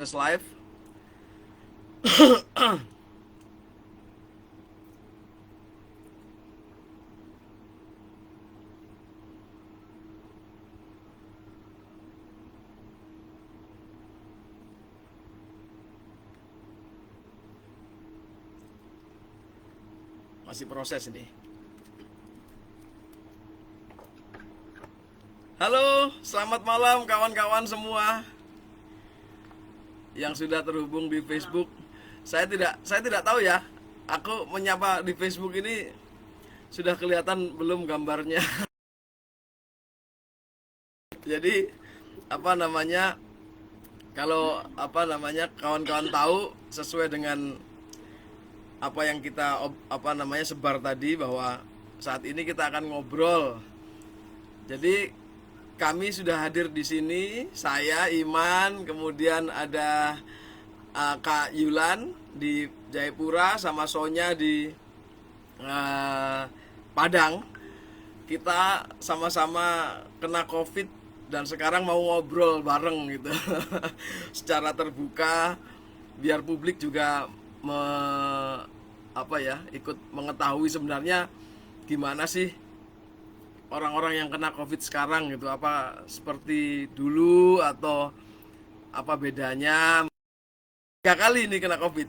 tes live. Masih proses ini. Halo, selamat malam kawan-kawan semua yang sudah terhubung di Facebook. Saya tidak tahu ya. Aku menyapa di Facebook ini sudah kelihatan belum gambarnya. Jadi kalau kawan-kawan tahu sesuai dengan apa yang kita sebar tadi, bahwa saat ini kita akan ngobrol. Jadi kami sudah hadir di sini, saya Iman, kemudian ada Kak Yulan di Jayapura sama Sonya di Padang. Kita sama-sama kena COVID dan sekarang mau ngobrol bareng gitu. Secara terbuka biar publik juga ikut mengetahui sebenarnya gimana sih orang-orang yang kena COVID sekarang gitu, apa seperti dulu atau apa bedanya. 3 kali ini kena COVID.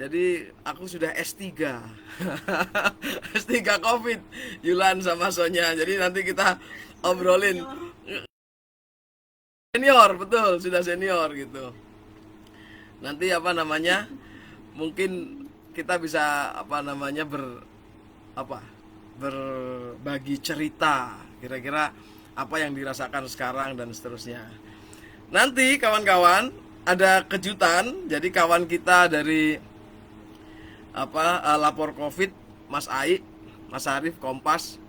Jadi aku sudah S3. S3 COVID, Yulan sama Sonya. Jadi nanti kita obrolin. Senior, betul, sudah senior gitu. Nanti mungkin kita bisa berbagi cerita kira-kira apa yang dirasakan sekarang dan seterusnya. Nanti kawan-kawan ada kejutan. Jadi kawan kita dari lapor COVID, Mas Mas Arif Kompas,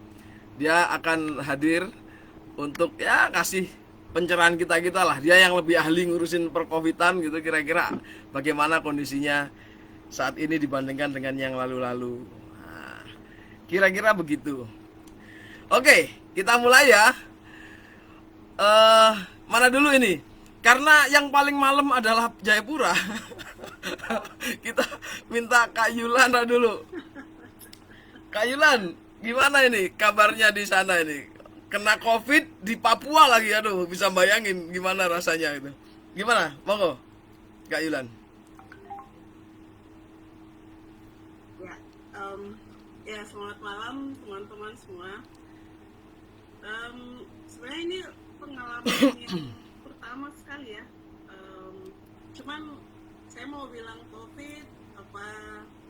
dia akan hadir untuk ya kasih pencerahan kita lah. Dia yang lebih ahli ngurusin percovidan gitu, kira-kira bagaimana kondisinya saat ini dibandingkan dengan yang lalu-lalu. Nah, kira-kira begitu. Oke, kita mulai ya. Mana dulu ini? Karena yang paling malam adalah Jayapura. Kita minta Kak Yulan dulu. Kak Yulan, gimana ini kabarnya di sana ini? Kena COVID di Papua lagi, aduh, bisa bayangin gimana rasanya itu. Gimana? Monggo, Kak Yulan. Ya, selamat malam teman-teman semua. Sebenarnya ini pengalaman yang pertama sekali ya. Cuman saya mau bilang COVID apa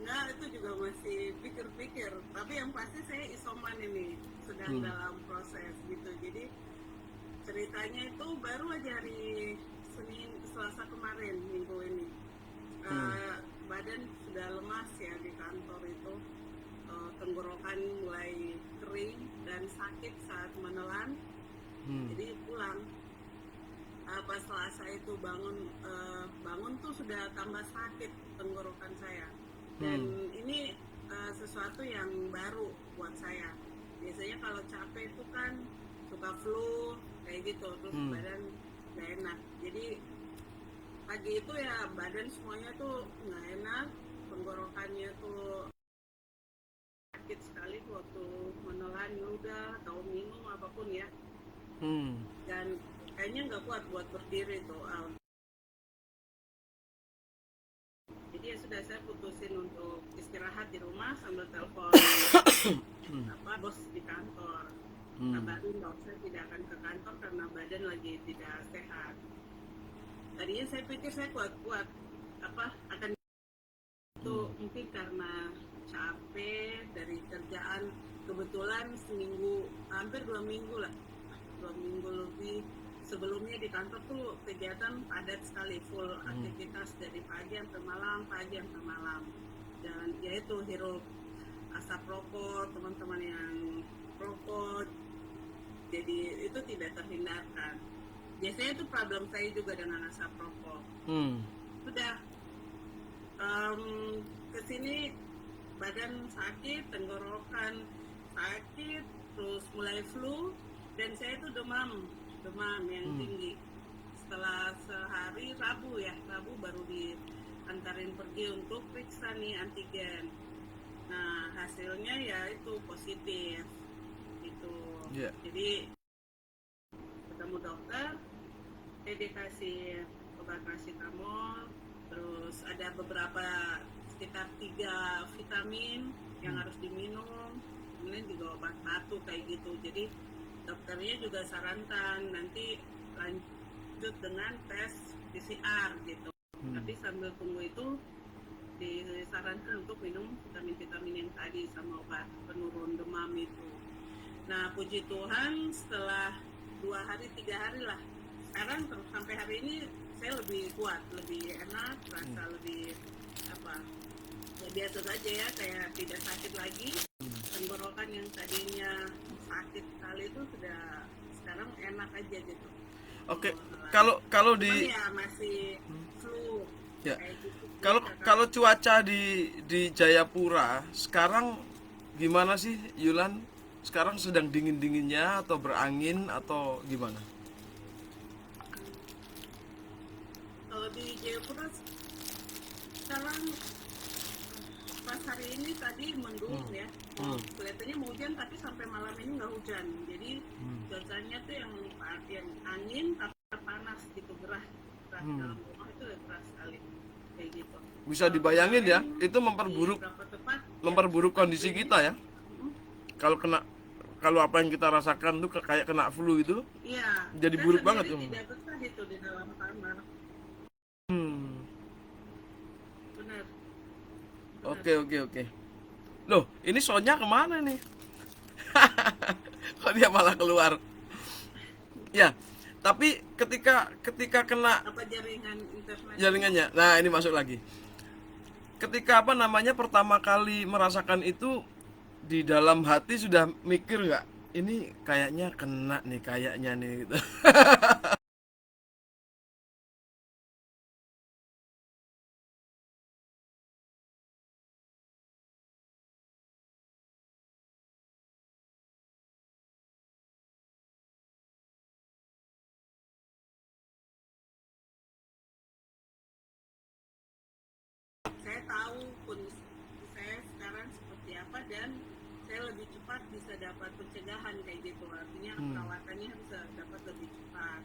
enggak, itu juga masih pikir-pikir. Tapi yang pasti saya isoman ini sedang dalam proses gitu. Jadi ceritanya itu baru aja hari Selasa kemarin, minggu ini. Badan sudah lemas ya di kantor itu. Tenggorokan mulai kering dan sakit saat menelan. Jadi pulang. Pas Selasa itu bangun tuh sudah tambah sakit tenggorokan saya. Dan ini sesuatu yang baru buat saya. Biasanya kalau capek itu kan suka flu kayak gitu, terus badan nggak enak. Jadi pagi itu ya badan semuanya tuh nggak enak, tenggorokannya tuh sakit sekali waktu menelan udah atau minum apapun ya. Dan kayaknya nggak kuat buat berdiri tuh. Jadi ya sudah, saya putusin untuk istirahat di rumah sambil telepon bos di kantor. Kabarin bahwa saya tidak akan ke kantor karena badan lagi tidak sehat. Tadinya saya pikir saya kuat-kuat akan itu, mungkin karena capek dari kerjaan. Kebetulan hampir 2 minggu lebih sebelumnya di kantor tuh kegiatan padat sekali, full aktivitas dari pagi sampai malam, dan yaitu hirup asap rokok, teman-teman yang rokok, jadi itu tidak terhindarkan. Biasanya itu problem saya juga dengan asap rokok. Sudah kesini badan sakit, tenggorokan sakit, terus mulai flu, dan saya itu demam yang tinggi. setelah sehari Rabu baru diantarin pergi untuk periksa nih antigen. Nah hasilnya ya itu positif itu. Iya. Jadi ketemu dokter, dia dikasih obat paracetamol, terus ada beberapa sekitar 3 vitamin yang harus diminum, kemudian juga obat batuk kayak gitu. Jadi dokternya juga sarankan nanti lanjut dengan tes PCR gitu. Tapi sambil tunggu itu disarankan untuk minum vitamin-vitamin yang tadi sama obat penurun demam itu. Nah puji Tuhan setelah 2 hari 3 hari lah, sekarang terus sampai hari ini saya lebih kuat, lebih enak, rasa lebih apa ya biasa saja ya, kayak tidak sakit lagi. Tenggorokan yang tadinya sakit sekali itu sudah sekarang enak aja gitu. Oke, kalau Cuman di ya masih flu ya, kayak gitu. kalau cuaca di Jayapura sekarang gimana sih, Yulan? Sekarang sedang dingin-dinginnya atau berangin atau gimana? Kalau di Jayapura sekarang pas hari ini tadi mendung ya, kelihatannya mau hujan tapi sampai malam ini nggak hujan. Jadi cuacanya tuh yang angin tapi panas gitu, gerah dalam rumah itu gerah sekali kayak gitu. Bisa dibayangin ya, itu Di beberapa tempat memperburuk kondisi kita ya. Kalau apa yang kita rasakan tuh kayak kena flu itu, iya, jadi saya buruk sendiri banget. tidak betah itu di dalam kamar. Benar. Oke. Loh, ini Sonya kemana nih? Kok dia malah keluar? Ya, tapi ketika kena Apa jaringan internet? jaringannya, nah ini masuk lagi. Ketika pertama kali merasakan itu, di dalam hati sudah mikir nggak? Ini kayaknya kena nih, kayaknya nih gitu. Saya tahu kondisi saya sekarang seperti apa dan saya lebih cepat bisa dapat pencegahan kayak gitu, artinya perawatannya bisa dapat lebih cepat.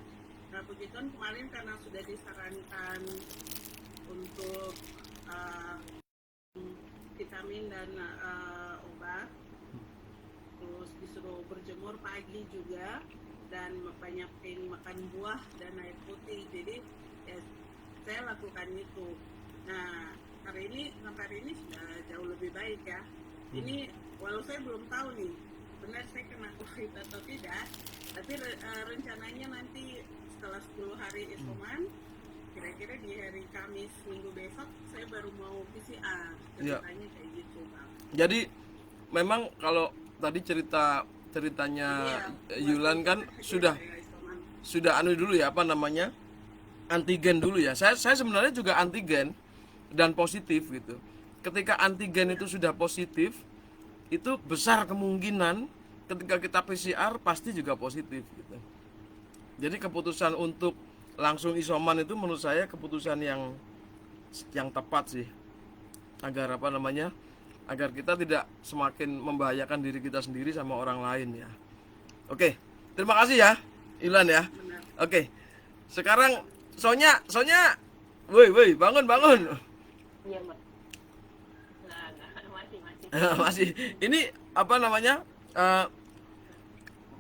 Nah puji Tuhan kemarin karena sudah disarankan untuk vitamin dan obat, terus disuruh berjemur pagi juga dan banyakin makan buah dan air putih, jadi ya, saya lakukan itu. Nah sampai hari ini sudah jauh lebih baik ya. Ini walau saya belum tahu nih benar saya kena COVID atau tidak, tapi rencananya nanti setelah 10 hari isoman, kira-kira di hari Kamis minggu besok saya baru mau PCR. Ceritanya kayak gitu Bang. Jadi memang kalau tadi ceritanya Yulan kan sudah dulu ya, antigen dulu ya. Saya sebenarnya juga antigen dan positif gitu. Ketika antigen itu sudah positif, itu besar kemungkinan ketika kita PCR pasti juga positif gitu. Jadi keputusan untuk langsung isoman itu menurut saya keputusan yang tepat sih. Agar agar kita tidak semakin membahayakan diri kita sendiri sama orang lain ya. Oke, terima kasih ya Ilan ya. Benar. Oke, sekarang Sonya, woi, bangun. Iya mbak. Masih. Masih. Ini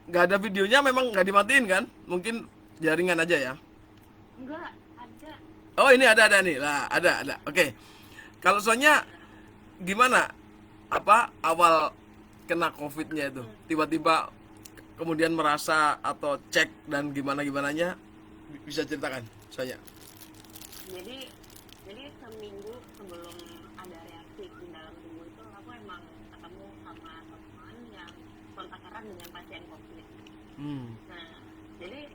nggak ada videonya, memang nggak dimatiin kan? Mungkin jaringan aja ya. Enggak ada. Oh ini ada nih lah, ada. Oke, kalau Sonya gimana? Awal kena COVID-nya itu? Tiba-tiba kemudian merasa atau cek dan gimananya, bisa ceritakan Sonya? Jadi seminggu sebelum ada reaksi di dalam tubuh itu, aku emang ketemu sama teman yang kontak erat dengan pasien COVID. Nah, jadi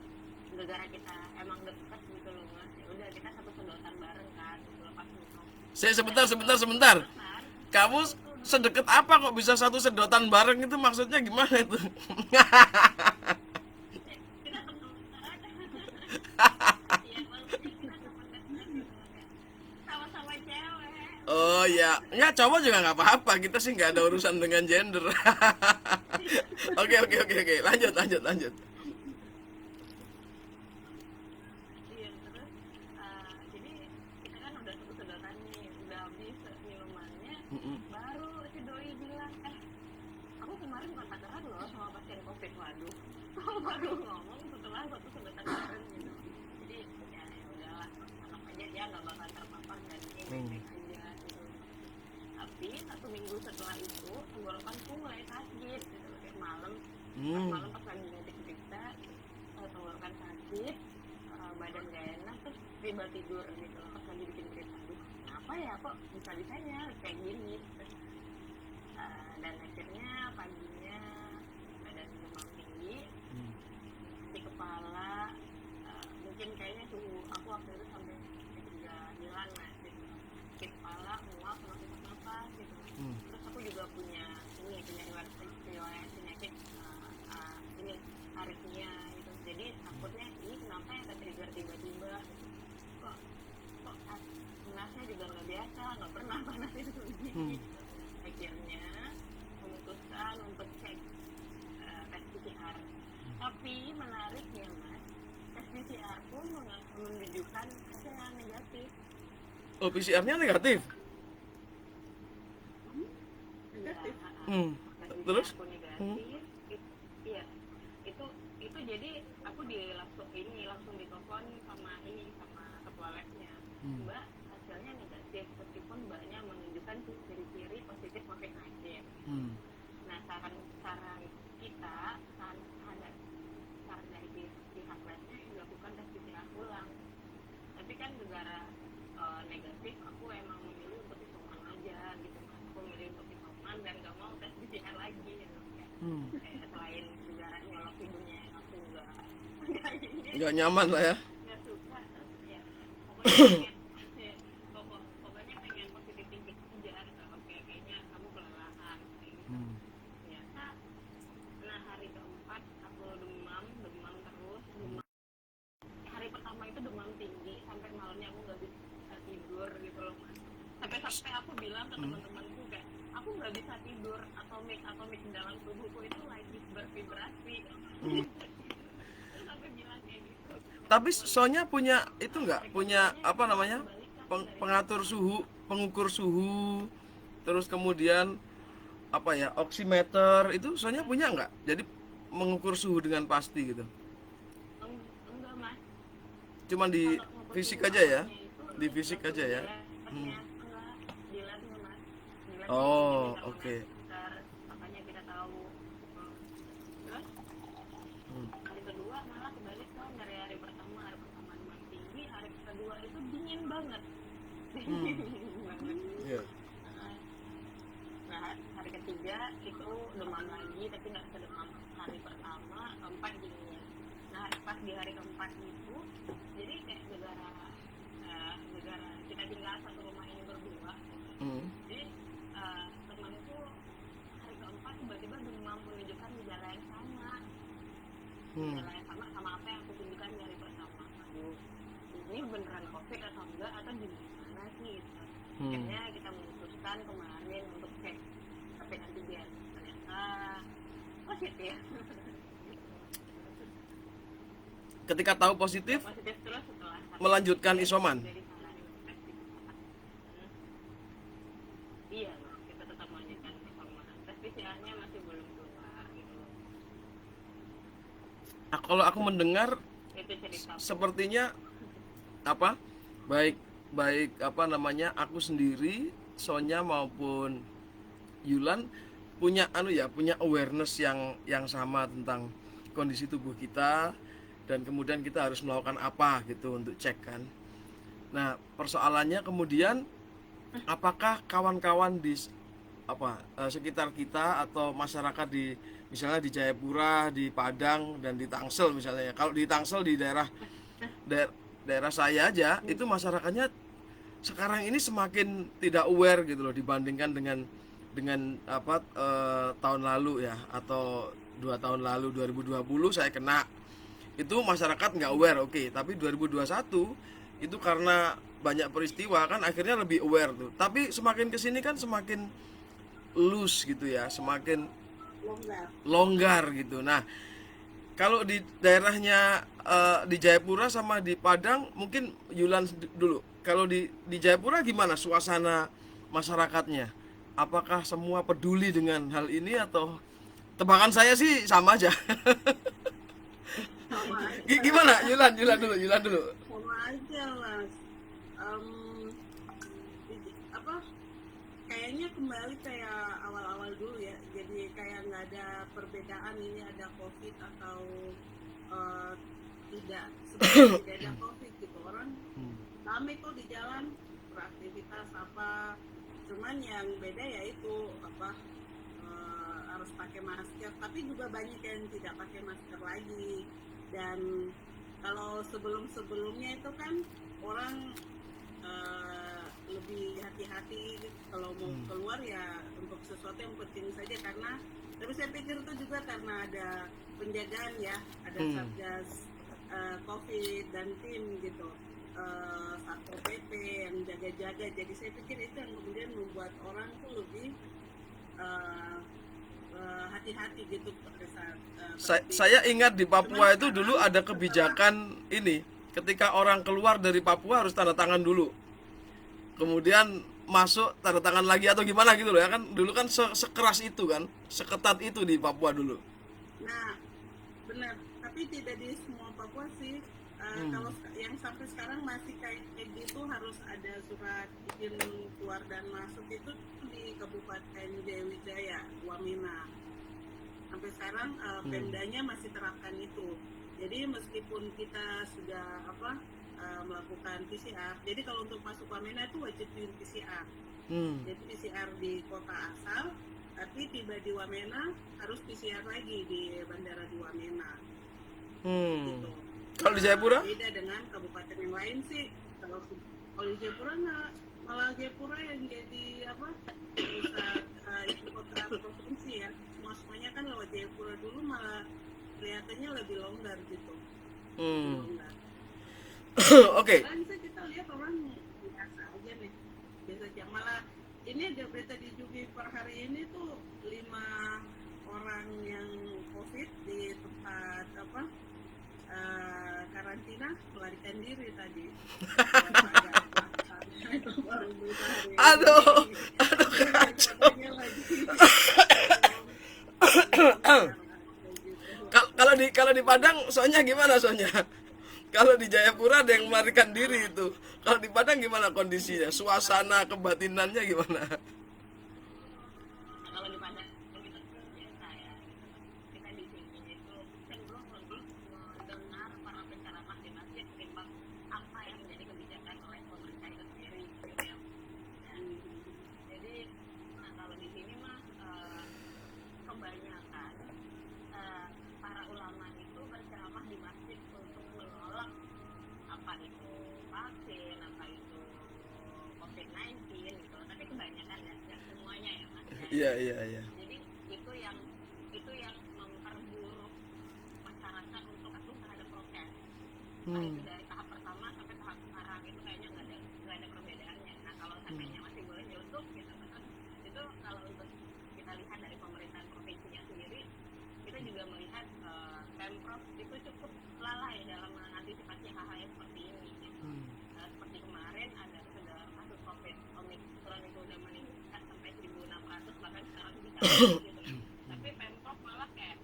gara-gara kita emang dekat gitu loh mas, ya udah kita satu sedotan bareng kan, lepas minum. Sebentar. Kamu sedekat apa kok bisa satu sedotan bareng, itu maksudnya gimana itu? Kita teman aja. Oh ya, nggak, cowok juga nggak apa-apa. Kita sih nggak ada urusan dengan gender. Oke, oke, oke, oke. Lanjut, lanjut, lanjut. Iya, terus jadi kita kan udah sedotan nih, udah habis minumannya, Mm-mm. baru si doi bilang, aku kemarin kontak erat loh sama pasien covid. Waduh, baru ngomong setelah satu sedotan bareng gitu. Jadi ya udahlah, anggap aja dia nggak bakal terpapar dan ini baik-baik aja gitu. Tapi 1 minggu setelah itu tenggorokanku mulai sakit gitu, kayak malam Hmm. pas lagi ngetik berita, tenggorokan sakit, badan gak enak, terus tiba tidur gitu pas lagi bikin berita. Aduh, kenapa ya kok bisa-bisanya kayak gini. Terus, dan akhirnya paginya badan demam tinggi, Hmm. di kepala, mungkin kayaknya suhu aku waktu itu sampai 39 lah gitu. Sakit kepala, mual, sama sesak napas gitu. Hmm. Terus aku juga punya riwayat penyakit ini aritmia gitu. Jadi takutnya ini kenapa ya ke-trigger tiba-tiba gitu. Kok panasnya juga nggak biasa, nggak pernah panas itu begini. Akhirnya memutuskan untuk cek tes PCR. Tapi menariknya mas, tes PCR pun menunjukkan hasil yang negatif. Oh, PCR-nya negatif. Negatif. Hmm. Terus? Aku negatif, iya itu jadi aku langsung ditelepon sama ketua labnya. Mbak, hasilnya negatif meskipun mbaknya menunjukkan ciri-ciri positif COVID-19. Nah saran kita saran dari pihak labnya dilakukan tes PCR ulang. Tapi kan negara negatif, aku emang memilih untuk isoman aja gitu kan. Aku memilih untuk isoman dan gak mau tes PCR lagi gitu. Kayak selain negara nyolok hidungnya yang aku nggak ini Nggak nyaman lah ya. nggak suka, terus ya pokoknya pengen positif tinggi aja gitu. Oke, kayaknya kamu kelelahan kayak gitu. Ternyata nah hari keempat aku demam terus, hari pertama itu demam tinggi sampai malamnya aku nggak bisa tidur gitu loh mas. Sampai aku bilang ke teman-temanku kayak aku nggak bisa tidur, atomik dalam tubuhku itu lagi bervibrasi. Terus sampai bilang kayak gitu. Tapi Sonya punya itu nggak? Punya apa namanya? Pengatur suhu, pengukur suhu, terus kemudian apa ya? Oximeter itu Sonya punya nggak? Jadi mengukur suhu dengan pasti gitu. Enggak mas. Cuman di Kalau ngukur fisik suhu aja ya. awalnya itu Di fisik langsung aja ya. enggak di labnya mas. Di labnya Oh, jadi oke. termometer, makanya kita tahu. Terus hari kedua malah kebalik kan, dari hari pertama demam tinggi, hari kedua itu dingin banget. Dingin banget. Iya. Nah hari ketiga itu demam lagi tapi nggak sedemam hari pertama, keempat dingin. Nah pas di hari keempat itu jadi kayak negara kita tinggal satu rumah ini berdua. Jadi temanku hari keempat tiba-tiba demam menunjukkan gejala yang sama. Gejala yang sama apa yang aku tunjukkan di hari pertama. Aduh, ini beneran COVID atau enggak atau gimana sih gitu. Akhirnya kita memutuskan kemarin untuk cek rapid antigen, ternyata positif. Ketika tahu positif, Positif terus setelah melanjutkan isoman. dari sana tes PCR. Iya mas, kita tetap melanjutkan isoman. Tes PCR-nya masih belum keluar gitu. Nah, kalau aku mendengar Itu cerita. sepertinya apa? Baik apa namanya? Aku sendiri, Sonya maupun Yulan punya punya awareness yang sama tentang kondisi tubuh kita, dan kemudian kita harus melakukan apa gitu untuk cek kan. Nah, persoalannya kemudian apakah kawan-kawan di sekitar kita atau masyarakat di misalnya di Jayapura, di Padang dan di Tangsel misalnya ya. Kalau di Tangsel di daerah saya aja itu masyarakatnya sekarang ini semakin tidak aware gitu loh dibandingkan dengan tahun lalu ya, atau 2 tahun lalu 2020 saya kena. Itu masyarakat nggak aware, oke. Tapi 2021 itu karena banyak peristiwa kan akhirnya lebih aware tuh. Tapi semakin kesini kan semakin loose gitu ya, semakin longgar. longgar gitu. Nah, kalau di daerahnya di Jayapura sama di Padang, mungkin Yulan dulu. Kalau di Jayapura gimana suasana masyarakatnya? Apakah semua peduli dengan hal ini atau tebakan saya sih sama aja. Sama Gimana? Yulan dulu. sama aja mas. Em, apa kayaknya kembali kayak awal-awal dulu ya, jadi kayak nggak ada perbedaan ini ada covid atau eh, tidak, sebenarnya tidak ada covid gitu, orang rame kok di jalan beraktivitas apa, cuman yang beda yaitu apa harus pakai masker, tapi juga banyak yang tidak pakai masker lagi. Dan kalau sebelum-sebelumnya itu kan orang lebih hati-hati kalau mau keluar ya untuk sesuatu yang penting saja, karena tapi saya pikir itu juga karena ada penjagaan ya, ada satgas covid dan tim gitu, satpol pp yang jaga-jaga, jadi saya pikir itu yang kemudian membuat orang tuh lebih hati-hati gitu pada saat Saya ingat di Papua itu dulu ada kebijakan ini, ketika orang keluar dari Papua harus tanda tangan dulu, kemudian masuk tanda tangan lagi atau gimana gitu loh ya kan, dulu kan sekeras itu kan, seketat itu di Papua dulu. Nah, benar. Tapi tidak di semua Papua sih. Kalau yang sampai sekarang masih kayak gitu harus ada surat izin keluar dan masuk itu di Kabupaten Jayawijaya, Wamena. Sampai sekarang Pemdanya masih terapkan itu. Jadi meskipun kita sudah melakukan PCR, jadi kalau untuk masuk Wamena itu wajib PCR. Jadi PCR di kota asal, tapi tiba di Wamena harus PCR lagi di bandara di Wamena. Gitu. Kalau di Jayapura? Beda dengan kabupaten yang lain sih. Kalau di Jayapura nggak, malah Jayapura yang jadi pusat ibu kota provinsi ya. Semuanya kan lewat Jayapura dulu, malah kelihatannya lebih longgar gitu. Longgar. Oke. Sekarang sih kita lihat orang biasa aja nih, biasa aja. Malah ini ada berita di Jugi per hari ini tuh 5 orang yang COVID di tempat karantina melarikan diri tadi. Aduh kacau. Kalau di Padang soalnya gimana soalnya? Kalau di Jayapura ada yang melarikan diri itu. Kalau di Padang gimana kondisinya? Suasana kebatinannya gimana? Kalau di Padang kita biasa ya, kita di sini itu cenderung lebih mendengar para penceramah di masjid ketimbang apa yang menjadi kebijakan oleh pemerintah itu sendiri gitu ya. Jadi kalau di sini mah kebanyakan para ulama itu berceramah di masjid untuk menolak apa itu vaksin, apa itu COVID-19 gitu. Tapi kebanyakan ya, nggak semuanya ya mas. Iya. Jadi itu yang memperburuk masyarakat untuk patuh terhadap prokes. Nah, itu dari tahap pertama sampai tahap sekarang itu kayaknya nggak ada perbedaannya. Nah kalau seandainya masih boleh nyusuk gitu kan, itu kalau untuk kita lihat dari pemerintahan provinsinya sendiri, kita juga melihat Pemprov itu cukup lalai dalam mengantisipasi hal-hal yang seperti ini gitu. Seperti kemarin ada sudah kasus COVID Omicron itu udah meningkat sampai 1.600 bahkan sekarang bisa gitu. Tapi Pemprov malah kayak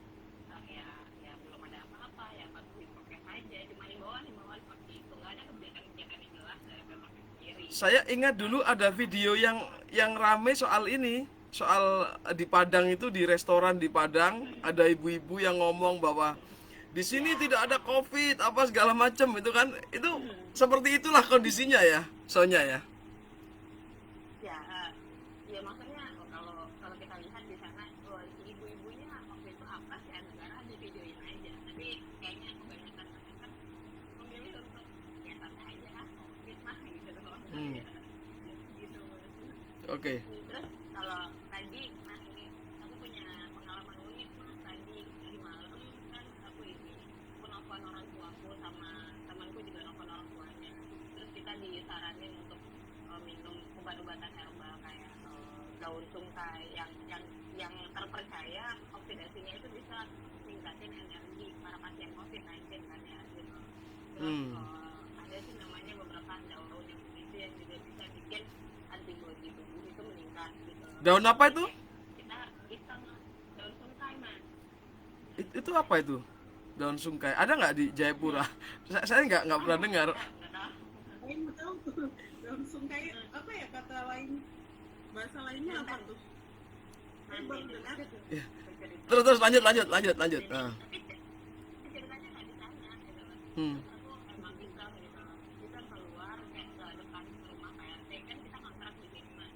ya belum ada apa-apa ya patuhi prokes aja, cuma himbauan seperti itu, nggak ada kebijakan-kebijakan yang jelas dari Pemprov sendiri. Saya ingat dulu ada video yang rame soal ini, soal di Padang itu, di restoran di Padang ada ibu-ibu yang ngomong bahwa di sini tidak ada COVID apa segala macam itu kan, itu seperti itulah kondisinya ya, soalnya ya. Ya maksudnya kalau kita lihat di sana, si ibu-ibunya waktu itu apa sih negara di videoin aja, tapi kayaknya kebanyakan masyarakat memilih untuk ya santai aja COVID mah gitu doang. Gitu. Oke. Terus kalau tadi mas ini aku punya pengalaman unik mas, tadi di malam kan aku nelfon orang tuaku sama temanku juga nelfon orang tuanya, terus kita disaranin untuk minum obat-obatan herbal kayak daun sungkai yang terpercaya oksidasinya itu bisa meningkatin energi para pasien COVID-19 kan ya gitu. Terus ada sih namanya beberapa daun yang begitu yang juga bisa bikin antibodi tubuh itu meningkat gitu. Daun apa itu? Kita iseng daun sungkai mas. Itu apa itu? Daun sungkai. Ada nggak di Jayapura? Saya nggak pernah dengar. Nggak tahu. Saya nggak tahu tuh daun sungkai apa ya kata lain, bahasa lainnya apa tuh? Saya baru dengar. Ya. Terus lanjut. Nah. Tapi ceritanya nggak di sana gitu. Hmm. Terus aku emang iseng gitu. Kita keluar kayak ke depan rumah PRT kan kita ngontrak di sini mas.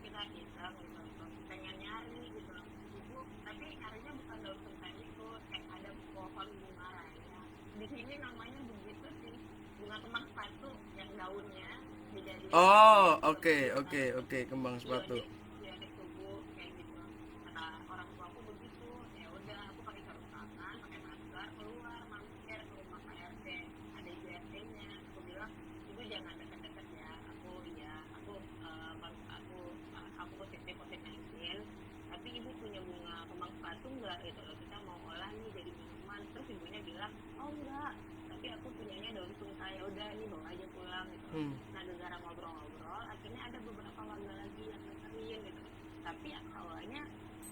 Kita iseng gitu, pengen nyari gitu. Ibu, tapi nyarinya bukan daun sungkai itu, kayak ada pohon bunga raya. Di sini namanya begitu sih, bunga kembang sepatu yang daunnya dijadiin. Oh, oke, kembang sepatu. Di tubuh kayak gitu. Kata orang tua aku begitu. Ya udah, aku pakai sarung tangan, pakai masker, keluar mampir ke rumah PRT. Ada IGRT-nya. Aku bilang, ibu jangan dekat-dekat ya. Aku positif COVID-19. Tapi ibu punya bunga kembang sepatu nggak? Gitu loh. Kita mau olah nih jadi minuman. Terus ibunya bilang, oh enggak. Tapi aku punyanya daun sungkai. Ya udah, ini bawa aja pulang gitu. Nah, gara-gara ngobrol-ngobrol, akhirnya ada beberapa warga lagi yang dengerin gitu. Tapi awalnya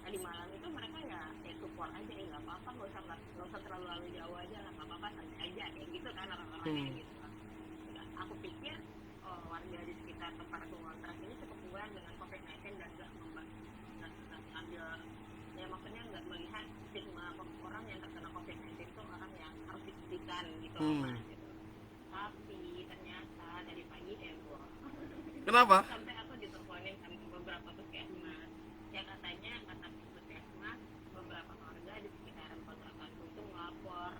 tadi malam itu mereka ya support aja, nggak apa-apa, nggak usah terlalu jauh aja lah, nggak apa-apa, santai aja kayak gitu kan orang-orangnya gitu. Nah, aku pikir warga di sekitar tempat aku ngontrak ini cukup aware dengan COVID-19 dan nggak ngambil, ya maksudnya nggak melihat stigma orang yang terkena COVID-19 itu orang yang harus dibuktikan gitu mas gitu. Tapi ternyata dari pagi heboh. Kenapa? Sampai aku diteleponin sama beberapa puskesmas. Ya katanya kata puskesmas beberapa warga di sekitaran kontrakanku itu ngelapor,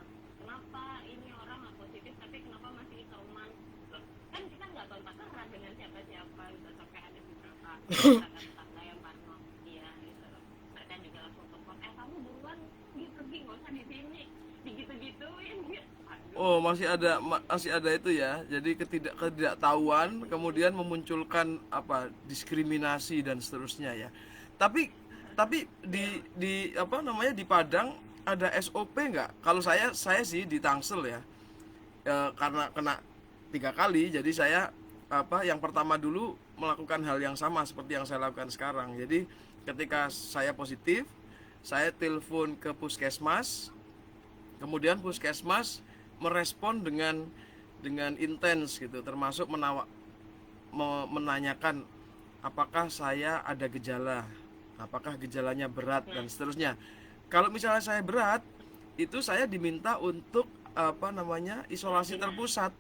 kenapa ini orang nggak positif tapi kenapa masih isoman? Loh, kan kita nggak kontak erat dengan siapa-siapa gitu. Sampai ada beberapa tetangga yang parno dia gitu. Mereka juga langsung telepon, kamu buruan pergi nggak usah di sini, digitu-gituin gitu. Oh, masih ada itu ya. Jadi ketidaktahuan kemudian memunculkan apa? Diskriminasi dan seterusnya ya. Tapi di apa namanya di Padang ada SOP nggak? Kalau saya sih di Tangsel ya. Karena kena 3 kali, jadi saya yang pertama dulu melakukan hal yang sama seperti yang saya lakukan sekarang. Jadi ketika saya positif, saya telepon ke puskesmas. Kemudian puskesmas merespon dengan intens gitu, termasuk menanyakan apakah saya ada gejala, apakah gejalanya berat dan seterusnya. Kalau misalnya saya berat, itu saya diminta untuk isolasi terpusat,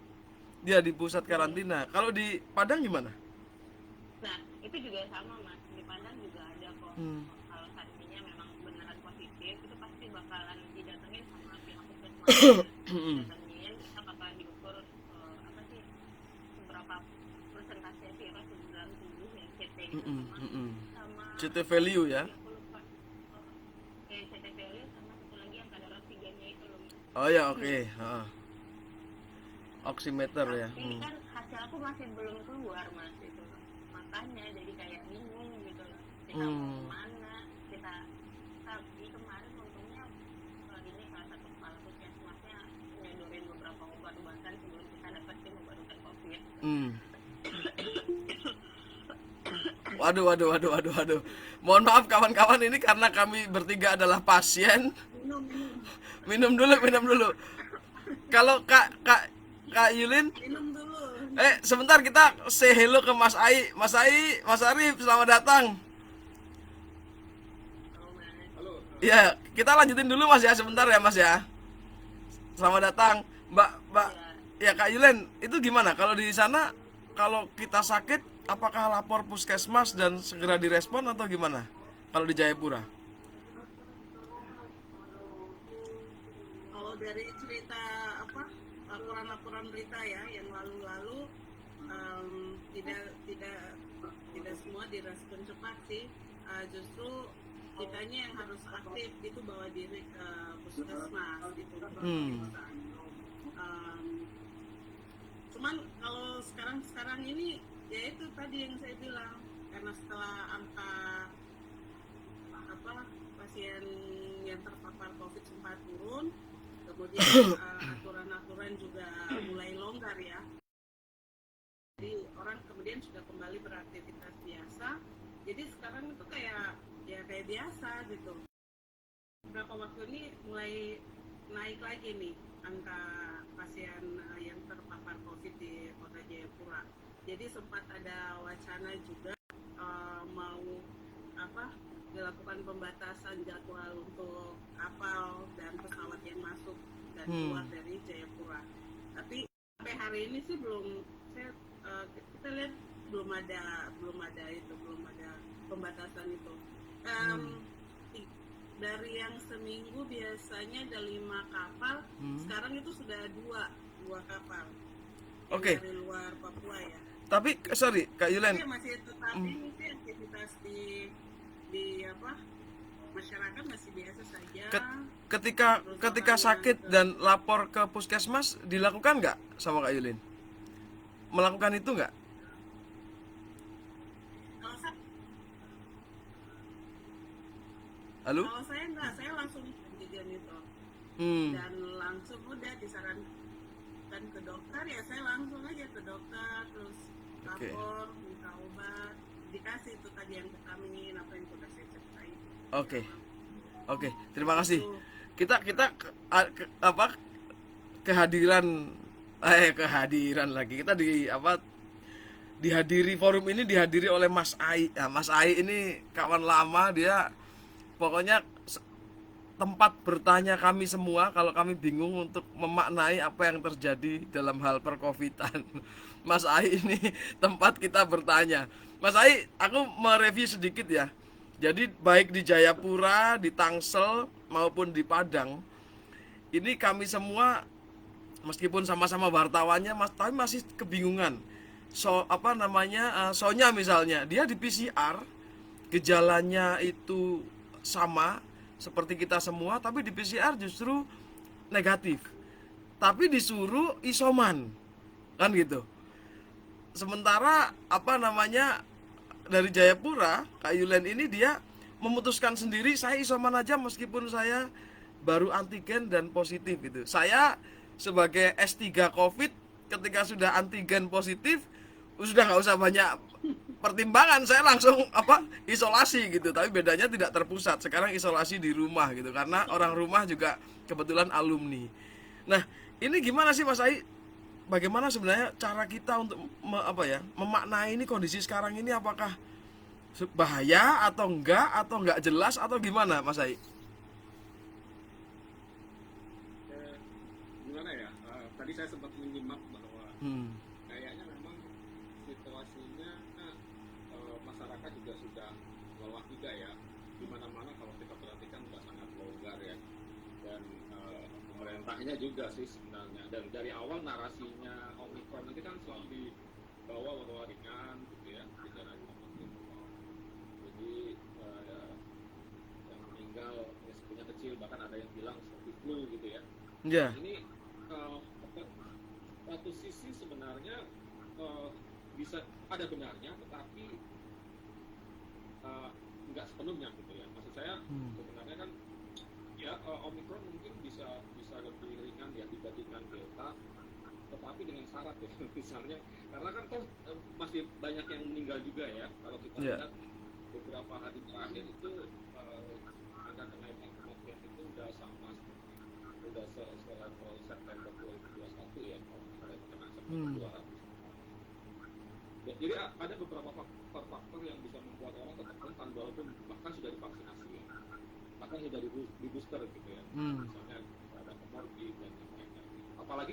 dia di pusat karantina. Kalau di Padang gimana? Nah, itu juga sama mas, di Padang juga ada kok. Kalau saatnya memang beneran positif, itu pasti bakalan didatengin sama pihak puskesmas. Datengin, kita bakal diukur seberapa persentase virus di dalam tubuh yang CT gitu sama CT value ya? aku lupa CT value sama satu lagi yang kadar oksigennya itu loh. Oh ya, oke. Oximeter ya. Ini kan hasil aku masih belum keluar mas itu, makanya jadi kayak bingung gitu loh. Kita mau kemana? Tapi kemarin untungnya ini salah satu kepala puskesmasnya nyodorin beberapa obat-obatan sebelum kita dapetin obat-obatan COVID. Waduh. Mohon maaf kawan-kawan, ini karena kami bertiga adalah pasien. Minum dulu. Kalau Kak Yulin, Minum dulu. sebentar kita say hello ke Mas Ai. Mas Arif, selamat datang. Ya, kita lanjutin dulu Mas ya, sebentar ya Mas ya. Selamat datang, Mbak. Ya Kak Yulin, itu gimana kalau di sana kalau kita sakit apakah lapor puskesmas dan segera direspon atau gimana? Kalau di Jayapura? Kalau dari cerita laporan berita ya yang lalu-lalu, tidak semua direspon cepat sih. Justru kitanya yang harus aktif itu bawa diri ke puskesmas gitu. Cuma Cuman kalau sekarang ini ya itu tadi yang saya bilang, karena setelah angka pasien yang terpapar COVID sempat turun, kemudian aturan-aturan juga mulai longgar ya. Jadi orang kemudian sudah kembali beraktivitas biasa. Jadi sekarang itu kayak biasa gitu. Beberapa waktu ini mulai naik lagi nih angka pasien yang terpapar COVID di Kota Jayapura. Jadi sempat ada wacana juga mau dilakukan pembatasan jadwal untuk kapal dan pesawat yang masuk dan keluar dari Jayapura. Tapi sampai hari ini sih kita lihat belum ada pembatasan itu. Dari yang seminggu biasanya ada 5 kapal, sekarang itu sudah dua kapal. Oke. Dari luar Papua ya. Tapi sorry Kak Yulen. Tapi masih tetap ini sih aktivitas di masyarakat masih biasa saja. Ketika sakit dan lapor ke puskesmas dilakukan nggak sama Kak Yulin? Melakukan itu nggak? Halo? Kalau saya enggak, saya langsung kejadian itu. Dan langsung udah disarankan ke dokter, ya saya langsung aja ke dokter, terus lapor, minta obat, dikasih itu tadi yang vitamin, apa yang sudah saya ceritain. Oke, terima kasih. Kita kehadiran lagi. Kita dihadiri forum ini dihadiri oleh Mas Ai. Nah, Mas Ai ini kawan lama, dia pokoknya tempat bertanya kami semua kalau kami bingung untuk memaknai apa yang terjadi dalam hal perkovidan. Mas Ai ini tempat kita bertanya. Mas Ai, aku mereview sedikit ya. Jadi baik di Jayapura, di Tangsel maupun di Padang, ini kami semua meskipun sama-sama wartawannya, tapi masih kebingungan. Sonya misalnya, dia di PCR, gejalanya itu sama seperti kita semua, tapi di PCR justru negatif. Tapi disuruh isoman, kan gitu. Sementara dari Jayapura, Kak Yulen ini dia memutuskan sendiri, saya isoman aja meskipun saya baru antigen dan positif gitu. Saya sebagai S3 COVID, ketika sudah antigen positif, sudah nggak usah banyak pertimbangan, saya langsung isolasi gitu. Tapi bedanya tidak terpusat, sekarang isolasi di rumah gitu, karena orang rumah juga kebetulan alumni. Nah, ini gimana sih Mas Ai? Bagaimana sebenarnya cara kita untuk memaknai ini kondisi sekarang ini, apakah bahaya atau enggak jelas atau gimana Mas Ai? Gimana ya? Tadi saya sempat menyimak bahwa kayaknya memang situasinya masyarakat juga sudah lelah juga ya. Di mana-mana kalau kita perhatikan sudah sangat longgar ya. Dan pemerintahnya juga sih sebenarnya. Dan dari awal narasinya Omicron itu kan selalu dibawa bahwa ringan gitu ya, gejalanya makin jadi yang meninggal resikonya kecil, bahkan ada yang bilang seperti flu gitu ya. Yeah. Ini satu sisi sebenarnya bisa ada benarnya, tetapi nggak sepenuhnya gitu ya. Maksud saya sebenarnya kan ya Omicron mungkin bisa lebih ringan ya dibandingkan Delta, tetapi dengan syarat ya misalnya, karena kan masih banyak yang meninggal juga ya. Kalau kita lihat beberapa hari terakhir itu angka kenaikan kematian itu udah selevel September 2021 ya, kalau kita kena September 200. Jadi ada beberapa faktor yang bisa membuat orang tetap rentan walaupun bahkan sudah divaksinasi ya, bahkan sudah di booster gitu ya. Misalnya ada komorbid dan lain-lain. Apalagi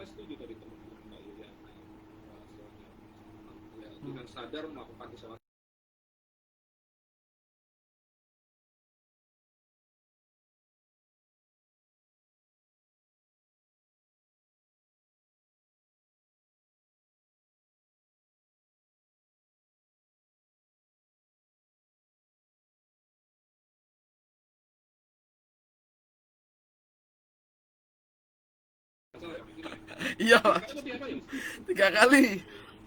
saya setuju tadi teman-teman Mbak Yulian, dengan sadar melakukan isolasi. Iya, Mas. Kamu lebih apa ya? 3 kali.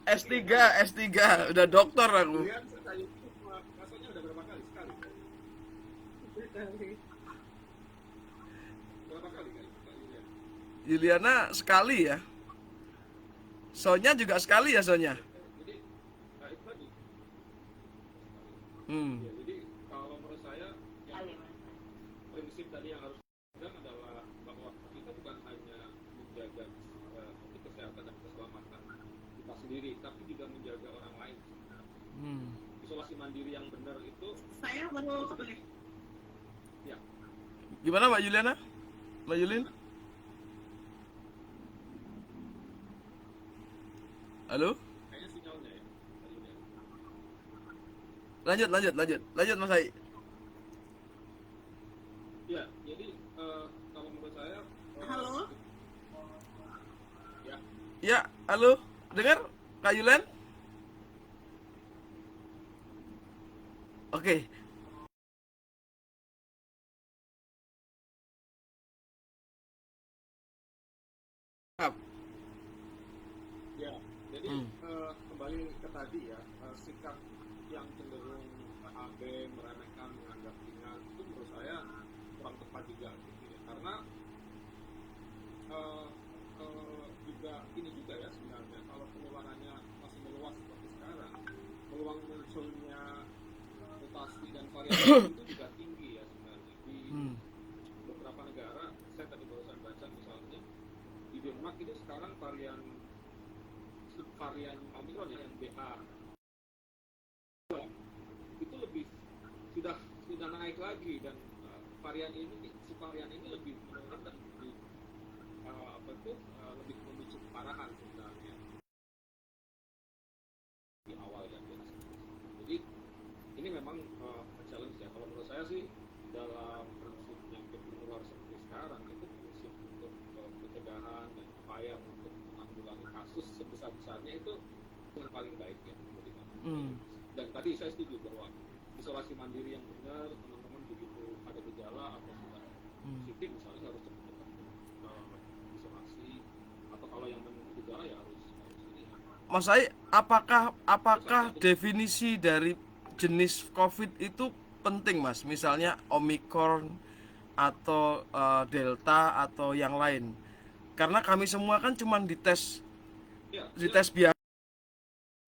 S3 udah dokter aku. Yulian sekali itu rasanya udah berapa kali? Sekali. Sekali. Berapa kali kan Mbak Yulian? Yuliana sekali ya. Sonya juga sekali ya Sonya. Jadi itu tadi. Hmm. Ya, jadi kalau menurut saya yang Kali Mas. prinsip tadi yang harus dipegang adalah bahwa kita bukan hanya menjaga kesehatan dan keselamatan kita sendiri, tapi juga menjaga orang lain. Hmm. Isolasi mandiri yang benar itu Saya baru beli. ya Gimana Mbak Yuliana? Mbak Yulin? Halo? kayaknya sinyalnya ya. Mbak Yulian. Lanjut Mas Ai. Ya, jadi kalau menurut saya Halo? ya Ya, halo. Dengar Kak Yulen? Oke. Siap. ya jadi Hmm. kembali ke tadi ya, sikap yang cenderung abe, meremehkan, menganggap ringan itu menurut saya kurang tepat juga gitu ya. Karena juga ini juga ya sebenarnya kalau penularannya masih meluas seperti sekarang, peluang munculnya mutasi dan varian itu juga tinggi ya sebenarnya di Hmm. beberapa negara. Saya tadi barusan baca misalnya di Denmark itu sekarang subvarian Omicron ya, yang BA itu lebih sudah naik lagi, dan subvarian ini lebih menurun dan lebih lebih memicu keparahan sebenarnya di awal ya. Jadi ini memang challenge ya. Kalau menurut saya sih dalam prinsip penyakit menular seperti sekarang itu prinsip untuk pencegahan dan upaya untuk menanggulangi kasus sebesar-besarnya itu yang paling baik ya menurut saya. Hmm. Dan tadi saya setuju bahwa isolasi mandiri yang benar, teman-teman begitu ada gejala atau sudah positif misalnya harus cepat-cepat isolasi, atau kalau yang menunggu gejala ya harus ini. Mas Ai, apakah definisi dari jenis COVID itu penting, Mas? Misalnya Omicron atau Delta atau yang lain. Karena kami semua kan cuma dites Ya, biasa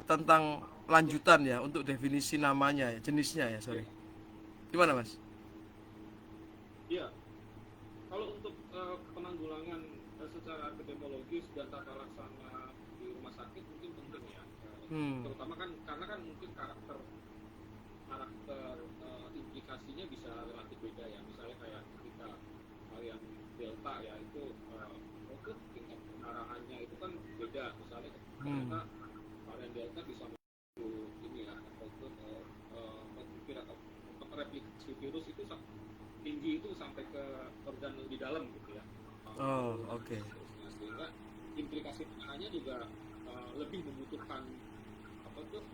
tentang lanjutan ya untuk definisi namanya ya, jenisnya ya, sorry. Gimana, Mas? ya. Kalau untuk penanggulangan secara epidemiologis dan tata laksana di rumah sakit mungkin penting ya. Terutama kan karena kan mungkin karakter implikasinya bisa relatif beda ya. Misalnya kayak ketika varian Delta ya itu tingkat kemarahannya itu kan beda. Misalnya ternyata varian Delta bisa ini ya untuk replikasi virus itu tinggi itu sampai ke organ di dalam gitu ya. Oh, oke. Sehingga implikasi penanganannya juga lebih membutuhkan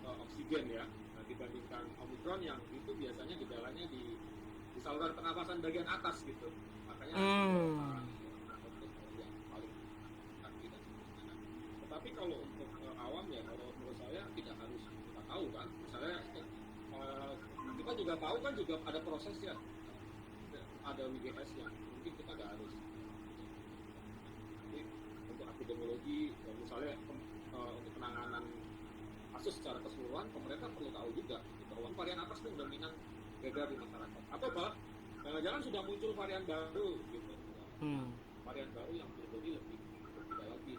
oksigen ya, dibandingkan Omicron yang itu biasanya gejalanya di saluran pernapasan bagian atas gitu. Makanya yang paling kaki dan sebagainya. Tetapi kalau untuk awam ya, kalau menurut saya tidak harus kita tahu kan. Misalnya kita juga tahu kan juga ada prosesnya, ada WGS yang mungkin kita nggak harus. Jadi untuk epidemiologi misalnya untuk penanganan kasus secara keseluruhan, pemerintah perlu tahu juga bahwa varian apa sih yang dominan beredar di masyarakat, atau apa jangan-jangan sudah muncul varian baru gitu, varian baru yang jadi lebih berbeda lagi.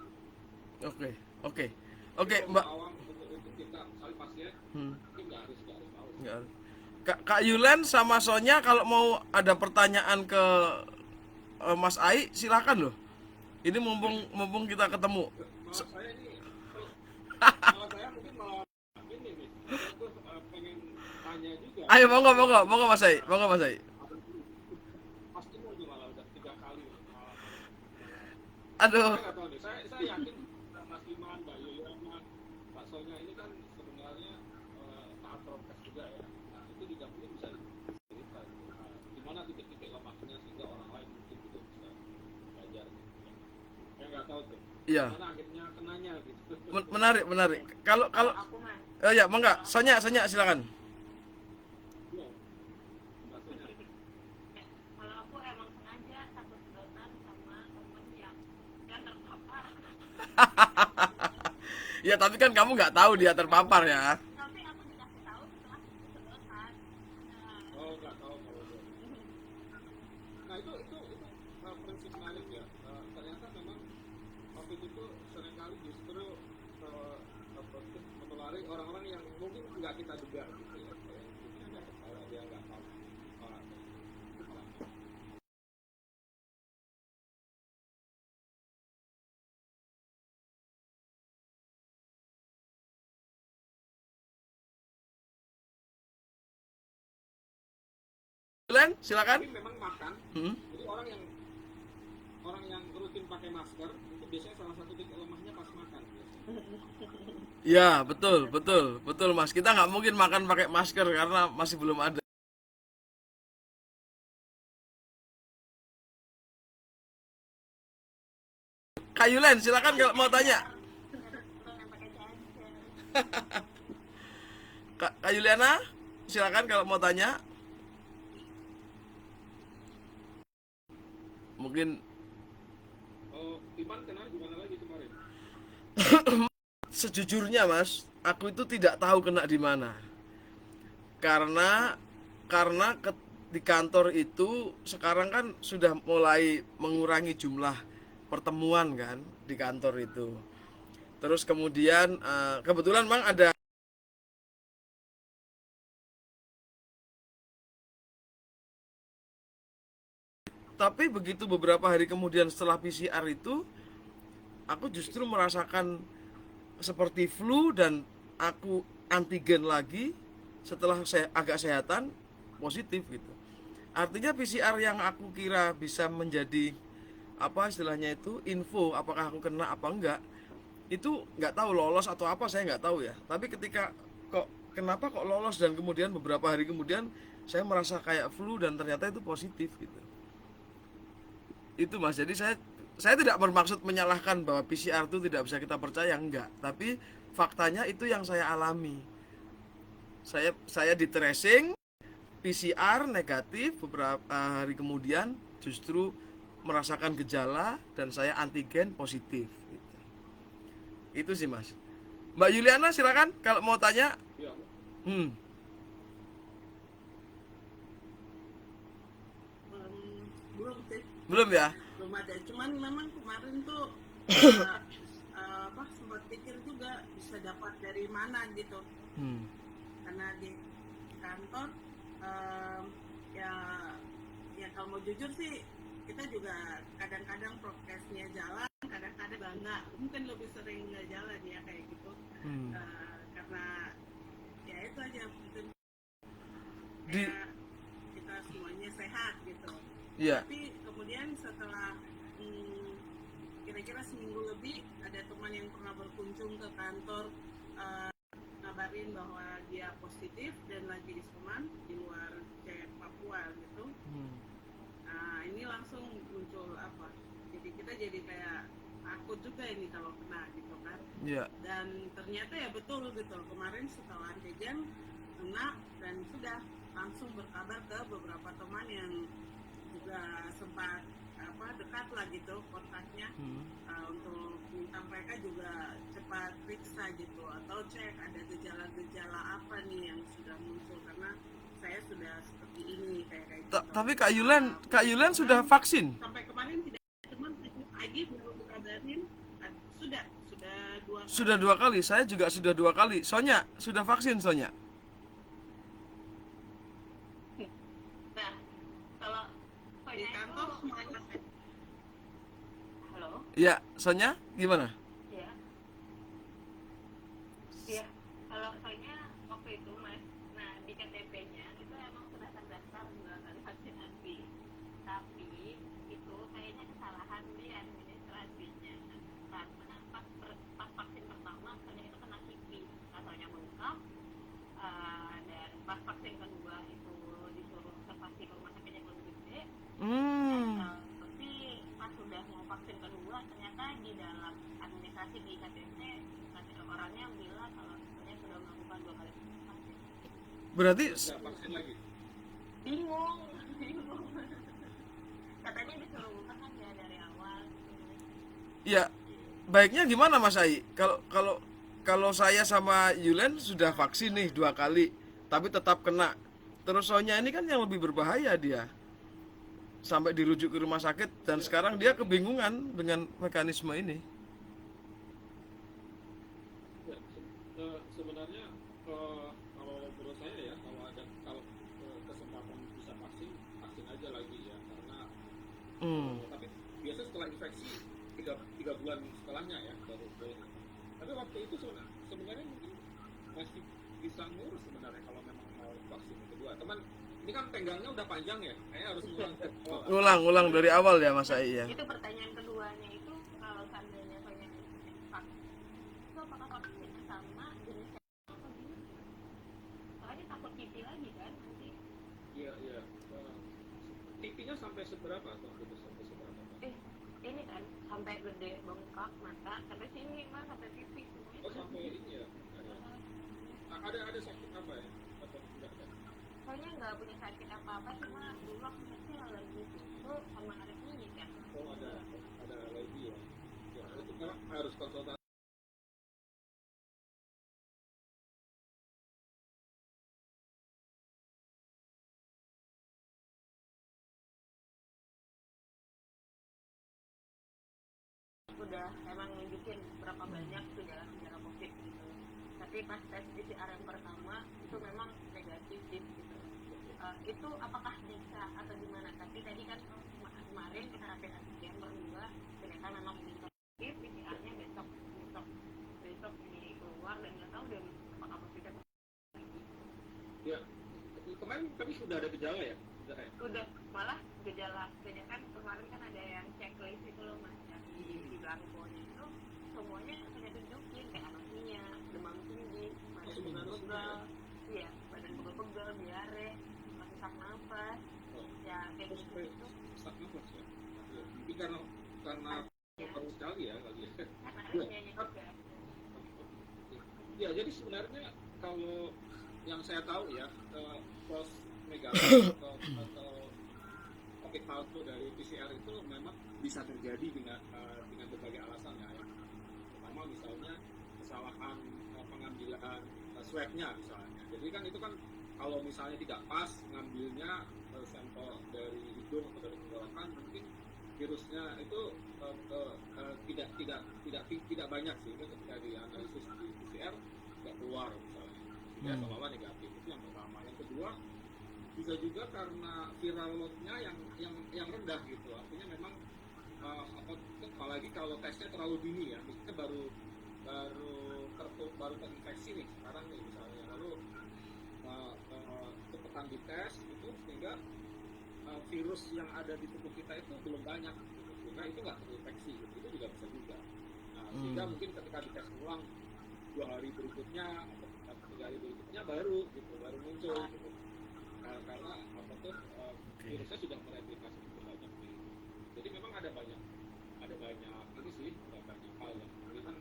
Oke, Mbak. Awam untuk kita misalnya pasien mungkin nggak harus tahu. Kak Yulen sama Sonya kalau mau ada pertanyaan ke Mas Ai silakan loh. Ini mumpung kita ketemu. Malah saya ini, malah saya mungkin malah ini nih, saya tuh pengen tanya juga. Ayo monggo Mas Ai, Pasti mau malah udah 3 kali. Aduh. Saya nggak tahu nih, saya yakin Mas Iman, Mbak Yuliana, Pak Sonya ini kan sebenarnya taat prokes juga ya. Nah itu juga mungkin bisa cerita di mana titik-titik lemahnya sehingga orang lain mungkin juga bisa belajar. Saya nggak tahu tuh. Iya. Mana akhirnya kenanya gitu. Menarik. Kalau Aku Mas, ya mangga, Sonya silakan. Iya. Mbak Sonya. kalau aku emang sengaja takut dotan sama temen yang terpapar. Ya tapi kan kamu nggak tahu dia terpapar ya. Tapi aku dikasih tahu setelah kedotan. Oh nggak tahu kalau itu. Nah itu prinsip menarik ya. Ternyata memang COVID itu seringkali justru menulari orang-orang yang mungkin nggak kita duga gitu ya. Kalau dia nggak tahu. Yulen, silakan. Tapi memang makan. Jadi orang yang rutin pakai masker itu biasanya salah satu titik lemahnya pas makan. Ya betul Mas. Kita nggak mungkin makan pakai masker karena masih belum ada. Kak Yulen, silakan kalau mau tanya. Yang pakai charger. Kak Yuliana, silakan kalau mau tanya. Mungkin Iman kenal gimana lagi kemarin? sejujurnya Mas, aku itu tidak tahu kena di mana. Karena di kantor itu sekarang kan sudah mulai mengurangi jumlah pertemuan kan di kantor itu. Terus kemudian kebetulan Bang ada. Tapi begitu beberapa hari kemudian setelah PCR itu, aku justru merasakan seperti flu dan aku antigen lagi setelah saya agak sehatan positif gitu. Artinya PCR yang aku kira bisa menjadi apa istilahnya itu info apakah aku kena apa enggak, itu nggak tahu lolos atau apa saya nggak tahu ya. Tapi ketika kenapa kok lolos dan kemudian beberapa hari kemudian saya merasa kayak flu dan ternyata itu positif gitu. Itu Mas, jadi saya tidak bermaksud menyalahkan bahwa PCR itu tidak bisa kita percaya, enggak. Tapi faktanya itu yang saya alami. Saya di tracing, PCR negatif, beberapa hari kemudian justru merasakan gejala dan saya antigen positif. Gitu. Itu sih Mas. Mbak Yuliana silakan kalau mau tanya. Iya. Belum sih, Belum ya? belum ada. Cuman memang kemarin tuh sempat pikir juga bisa dapat dari mana gitu. Karena di kantor ya kalau mau jujur sih kita juga kadang-kadang prokesnya jalan, kadang-kadang enggak, mungkin lebih sering nggak jalan ya kayak gitu. Karena ya itu aja mungkin kita semuanya sehat gitu. Iya. Tapi kemudian setelah kira-kira seminggu lebih ada teman yang pernah berkunjung ke kantor ngabarin bahwa dia positif dan lagi isoman di luar Papua gitu. Nah ini langsung muncul apa? Jadi kita jadi kayak takut juga ini kalau kena gitu kan. Iya. Dan ternyata ya betul gitu. Kemarin setelah antigen kena dan sudah langsung berkabar ke beberapa teman yang juga sempat dekat lah gitu kontaknya untuk minta mereka juga cepat periksa gitu atau cek ada gejala-gejala apa nih yang sudah muncul karena saya sudah seperti ini kayak gitu. Tapi Kak Yulen sudah vaksin? Sampai kemarin tidak teman lagi baru dikabarin sudah dua kali. Saya juga sudah 2 kali. Sonya sudah vaksin Sonya? Nah, kalau di kantor semuanya halo, Ya, Sonya gimana? Ya, iya. Kalau soalnya waktu itu mas, nah di KTP-nya itu emang sudah terdaftar 2 kali vaksinasi, tapi itu kayaknya kesalahan di administrasinya, karena pas vaksin pertama katanya itu kena kipi, rasanya bengkak, dan pas vaksin kedua itu disuruh observasi ke rumah sakit yang lebih gede. Hmm. Tapi pas sudah mau vaksin kedua ternyata di dalam administrasi di KTP orangnya bilang kalau saya sudah melakukan 2 kali vaksin. Berarti Nggak vaksin lagi. Bingung. Katanya disuruh buka kan ya dari awal. ya baiknya gimana Mas Ai? Kalau saya sama Yulen sudah vaksin nih 2 kali, tapi tetap kena. Terus Sonya ini kan yang lebih berbahaya dia. Sampai dirujuk ke rumah sakit dan sekarang dia kebingungan dengan mekanisme ini. Ya, sebenarnya kalau menurut saya ya kalau kesempatan bisa vaksin aja lagi ya karena tapi biasa setelah infeksi tiga bulan setelahnya ya baru tapi waktu itu sebenarnya mungkin masih bisa ngurus sebenarnya kalau memang mau vaksin yang kedua teman ini kan tenggangnya udah panjang ya kayaknya harus ngulang Ulang dari awal ya Mas Ai ya. Itu pertanyaan keduanya itu kalau seandainya soalnya vaksin itu apakah vaksinnya sama jenis yang atau gimana? Soalnya takut kipi lagi kan nanti. iya tipinya sampai seberapa atau sampai seberapa Ini kan sampai gede bengkak mata sampai sini mas sampai pipi semuanya. oh sampai ini ya ada sakit apa ya atau enggak kan Soalnya nggak punya sakit apa-apa cuma dulu aku kecil alergi itu sama ada kunyit kan. oh ada alergi ya itu kan harus konsultasi Udah emang nunjukin berapa banyak gejala-gejala COVID gitu. Tapi pas tes PCR yang pertama itu memang negatif gitu. Itu apakah bisa atau gimana? Tapi tadi kan kemarin kita rapid antigen berdua ternyata memang positif, PCR-nya besok ini keluar dan nggak tahu dari apakah positif. ya kemarin tapi sudah ada gejala ya Udah malah gejala kan kemarin kan ada yang checklist itu loh mas yang di belangkonya itu semuanya saya tunjukin kayak anosmia, demam tinggi, badan pegel-pegel, iya badan pegel-pegel, diare, sesak nafas, ya kayak gitu. sesak nafas ya mungkin karena baru sekali ya kali ya Karena anosmianya juga. ya jadi sebenarnya kalau yang saya tahu ya false negatif atau COVID palsu dari PCR itu memang bisa terjadi dengan berbagai alasan ya. Pertama misalnya kesalahan pengambilan swabnya misalnya. Jadi kan itu kan kalau misalnya tidak pas ngambilnya sampel dari hidung atau dari tenggorokan mungkin virusnya itu tidak banyak sehingga ketika dianalisis di PCR tidak keluar misalnya. Ya seolah-olah negatif itu yang pertama. Yang kedua bisa juga karena viral load-nya yang rendah gitu artinya memang apalagi kalau tesnya terlalu dini ya misalnya baru terinfeksi nih sekarang nih misalnya lalu cepetan dites itu sehingga virus yang ada di tubuh kita itu belum banyak gitu. Sehingga itu nggak terinfeksi gitu. Itu juga bisa juga sehingga mungkin ketika dites ulang 2 hari berikutnya atau 3 hari berikutnya baru muncul gitu. Karena virusnya sudah mereplikasi cukup banyak jadi memang ada banyak ini sih ada banyak hal yang kemudian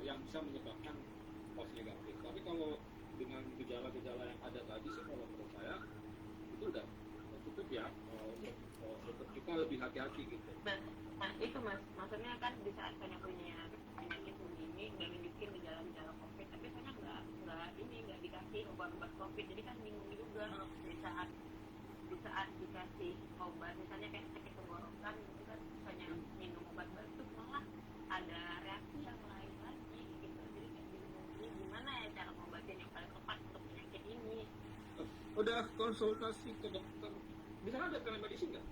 yang bisa menyebabkan false negatif tapi kalau dengan gejala-gejala yang ada tadi sih kalau menurut saya itu udah cukup ya untuk kita lebih hati-hati gitu Nah itu mas, maksudnya kan di saat saya punya penyakit begini nggak nunjukin gejala-gejala COVID tapi saya nggak dikasih obat-obat COVID jadi kan bingung juga di saat dikasih obat misalnya kayak sakit tenggorokan gitu kan misalnya minum obat batuk malah ada reaksi yang lain lagi gitu jadi kayak bingung ini gimana ya cara ngobatin yang paling tepat untuk penyakit ini. udah konsultasi ke dokter di sana ada telemedicine nggak?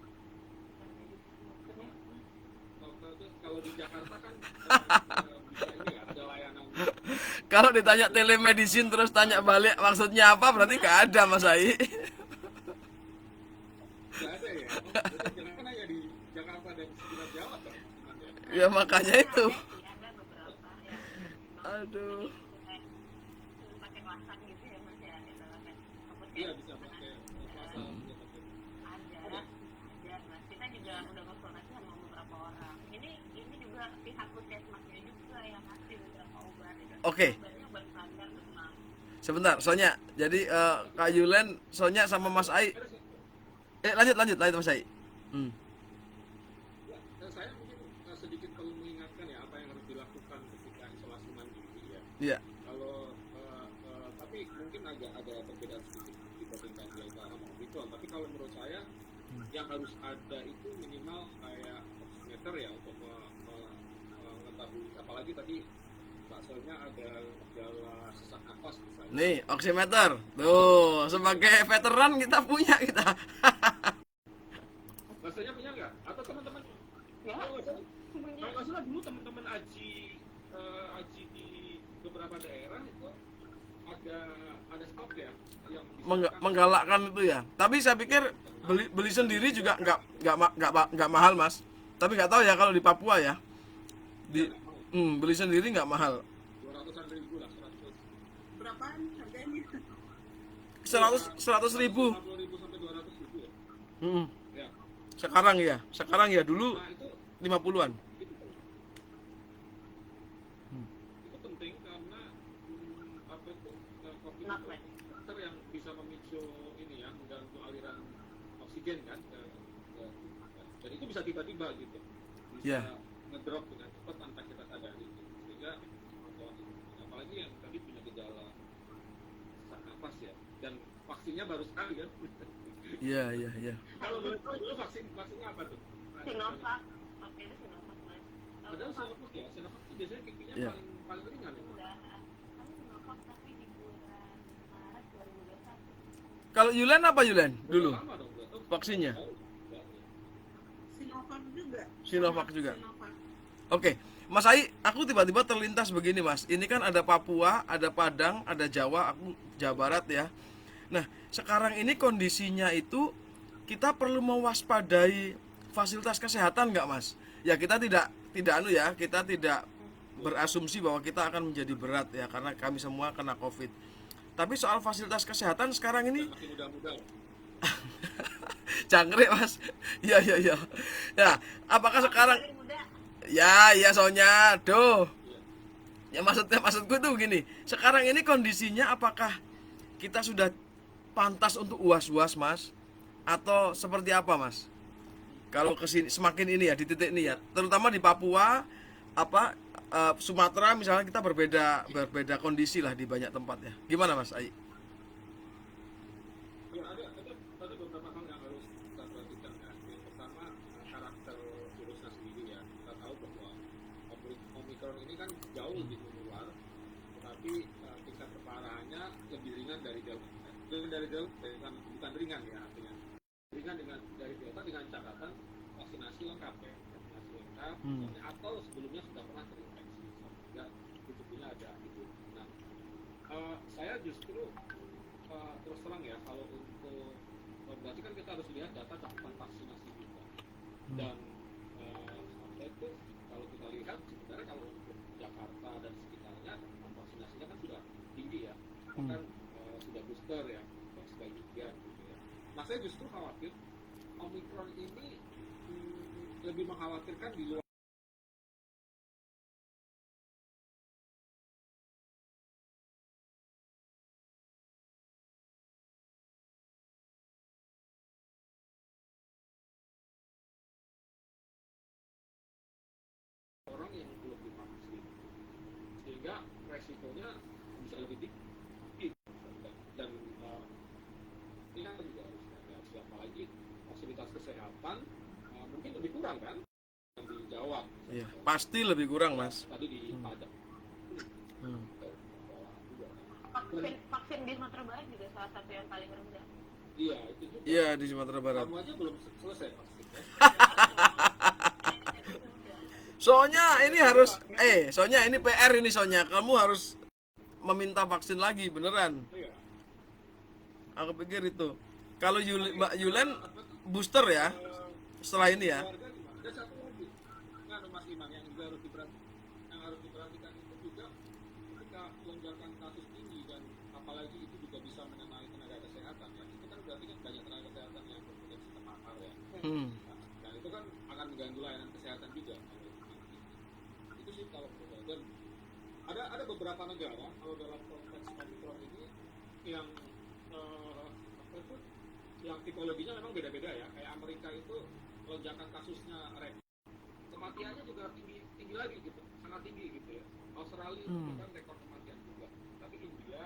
Jakarta kan bisa ini ya, ada layanan. Kalau ditanya telemedicine terus tanya balik maksudnya apa, berarti nggak ada Mas Ai. Nggak ada ya. Oh, jangan ya di Jakarta dan sekitar Jawa kan. Ya makanya itu. Ada beberapa yang Aduh. kayak pakai WhatsApp gitu ya Mas ya, gitu lah kan. Iya bisa pakai WhatsApp, bisa pakai. Ada Mas. Kita juga udah konsultasi sama beberapa orang. Ini juga pihak puskesmasnya juga yang ngasih beberapa obat. Oke. Obatnya obat standar memang. Sebentar, Sonya. Jadi Kak Yulen, Sonya sama Mas Ai. Lanjut Mas Ai. Ya, saya mungkin sedikit perlu mengingatkan ya apa yang harus dilakukan ketika isolasi mandiri ya. Iya. Kalau tapi mungkin agak ada perbedaan sedikit dibandingkan Delta sama Omicron. Tapi kalau menurut saya yang harus ada itu minimal kayak oximeter ya untuk mengetahui, apalagi tadi Mbak Sonya ada gejala sesak nafas misalnya. Nih, oximeter. Tuh, sebagai veteran kita punya kita. Mbak Sonya punya nggak? Atau teman-teman? Ya, Kalau nggak salah dulu teman-teman aji di beberapa daerah itu ada stok ya yang bisa Menggalakkan itu ya. Tapi saya pikir beli sendiri juga nggak mahal Mas. Tapi nggak tahu ya kalau di Papua ya. Beli sendiri nggak mahal. 200-an ribu lah, 100. Berapaan harganya? 100 ribu. 50.000 sampai 200.000 ya. Ya. Sekarang ya dulu Nah itu 50-an. itu penting karena apa itu COVID itu faktor yang bisa memicu ini ya, mengganggu aliran oksigen kan dan itu bisa tiba-tiba gitu, bisa Ya. ngedrop dengan cepat tanpa kita sadari gitu. Sehingga apalagi yang tadi punya gejala sesak nafas ya, dan vaksinnya baru sekali kan. Iya. Kalau dulu vaksinnya apa tuh? Sinovac. Oke, itu Sinovac Mas. Padahal Sinovac ya, Sinovac itu biasanya kipinya Iya. paling ringan ya. Udah, kan Sinovac tapi di bulan Maret 2021. Kalau Yulen apa Yulen dulu Lama dong, berarti. vaksinnya? Sinovac juga. Sinovac juga. Sinovac. Oke, Mas Ai, aku tiba-tiba terlintas begini Mas. Ini kan ada Papua, ada Padang, ada Jawa, aku Jawa Barat ya. Nah, sekarang ini kondisinya itu kita perlu mewaspadai fasilitas kesehatan nggak Mas? Ya kita tidak kita tidak berasumsi bahwa kita akan menjadi berat ya karena kami semua kena COVID. Tapi soal fasilitas kesehatan sekarang ini Masih muda-muda. jangkrik Mas. Iya. Ya, apakah sekarang Dari muda. Ya Sonya, ya maksudku tuh gini. Sekarang ini kondisinya apakah kita sudah pantas untuk uas-uas Mas? Atau seperti apa Mas? Kalau kesini semakin ini ya di titik ini ya, terutama di Papua, Sumatera misalnya kita berbeda kondisi lah di banyak tempat ya. Gimana Mas Ai? Ya, ada beberapa hal yang harus kita perhatikan ya. Yang pertama karakter virusnya sendiri ya. Kita tahu bahwa Omicron ini kan jauh lebih menular, tetapi tingkat keparahannya lebih ringan dari Delta. Bukan ringan ya artinya. Ringan dari Delta dengan catatan vaksinasi lengkap ya. Vaksinasi lengkap atau sebelumnya sudah pernah terinfeksi. Sehingga itu ada itu. Nah, saya justru terus terang ya, kalau untuk berarti kan kita harus lihat data cakupan vaksinasi kita dan sampai itu kalau kita lihat sebenarnya kalau untuk Jakarta dan sekitarnya cakupan vaksinasinya kan sudah tinggi ya, bahkan sudah booster ya sebagian gitu ya. Nah saya justru khawatir Omicron ini lebih mengkhawatirkan di luar orang yang belum divaksin, sehingga resikonya bisa lebih tinggi dan ini kan juga harus siapa lagi fasilitas kesehatan mungkin lebih kurang kan yang dijawab. Iya, pasti lebih kurang Mas. Tadi di Padang. Vaksin di Sumatera Barat juga salah satu yang paling rendah. Iya itu juga. Iya di Sumatera Barat. Kamu aja belum selesai vaksin. Soalnya ini harus soalnya ini PR ini soalnya kamu harus meminta vaksin lagi beneran. Iya. Aku pikir itu. Kalau Mbak Yulen booster ya setelah ini ya. Keluarga gimana? Dan satu lagi, kan Mas Iman yang juga harus diperhatikan itu juga ketika lonjakan kasus tinggi dan apalagi itu juga bisa mengenai tenaga kesehatan ya. Itu kan berarti kan banyak tenaga kesehatan yang berpotensi terpapar ya. Hmm. Dan itu kan akan mengganggu layanan kesehatan juga. Itu sih kalau menurut saya. Dan ada beberapa negara kalau dalam konteks Omicron ini yang apa itu yang tipologinya memang beda-beda ya. Kayak Amerika itu lonjakan kasusnya kematiannya juga tinggi lagi gitu, sangat tinggi gitu ya. Australia itu kan rekor kematian juga. Tapi India